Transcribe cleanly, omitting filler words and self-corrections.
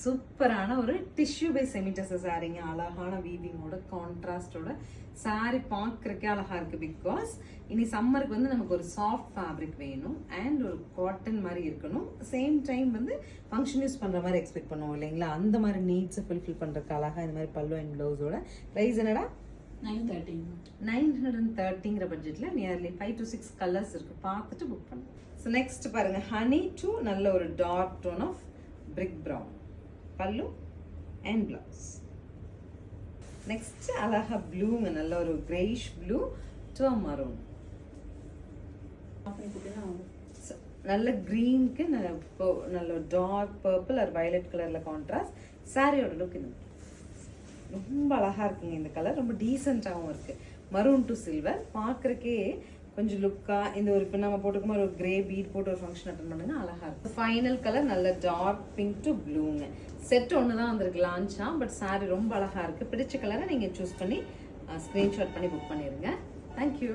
சூப்பரான ஒரு tissue by செமிடெஸ் சாரீங்க. அழகான வீவிங்கோட கான்ட்ராஸ்டோட சாரி பார்க்கறதுக்கே அழகா இருக்கு. பிகாஸ் இனி சம்மருக்கு வந்து நமக்கு ஒரு சாஃப்ட் ஃபேப்ரிக் வேணும் அண்ட் ஒரு காட்டன் மாதிரி இருக்கணும். சேம் டைம் வந்து ஃபங்க்ஷன் யூஸ் பண்ற மாதிரி எக்ஸ்பெக்ட் பண்ணுவோம் இல்லைங்களா? அந்த மாதிரி நீட்ஸை ஃபுல்ஃபில் பண்றதுக்கு அழகா இந்த மாதிரி பல்லு அண்ட் பிளவுஸோட ப்ரைஸ் என்னடா 930ங்கிற பட்ஜெட்ல நியர்லி 5 to 6 கலர்ஸ் இருக்கு. பார்த்துட்டு புக் பண்ணுங்க. ஸோ நெக்ஸ்ட் பாருங்க, ஹனி டு நல்ல ஒரு dark tone of brick brown pallu and blouse. Next அழகா ப்ளூங்க, நல்ல ஒரு கிரேஷ் ப்ளூ டு மரூன். நல்ல கிரீனுக்கு நல்ல டார்க் பர்பிள் ஆர் வயலட் கலர்ல கான்ட்ராஸ்ட். சாரியோட லுக் இந்த ரொம்ப அழகா இருக்குங்க. இந்த கலர் ரொம்ப டீசெண்டாகவும் இருக்கு. மரூன் டு சில்வர் பார்க்கறக்கே கொஞ்சம் லுக்கா இந்த ஒரு இப்போ நம்ம போட்டுக்கும் ஒரு கிரே பீட் போட்டு ஒரு ஃபங்க்ஷன் அட்டன் பண்ணுங்க, அழகா இருக்கு. ஃபைனல் கலர் நல்ல டார்க் பிங்க் டு ப்ளூங்க. செட் ஒன்று தான் வந்திருக்கு லான்ச்சா, பட் சாரி ரொம்ப அழகா இருக்கு. பிடிச்ச கலரை நீங்க சூஸ் பண்ணி ஸ்கிரீன்ஷாட் பண்ணி புக் பண்ணிருங்க. தேங்க்யூ.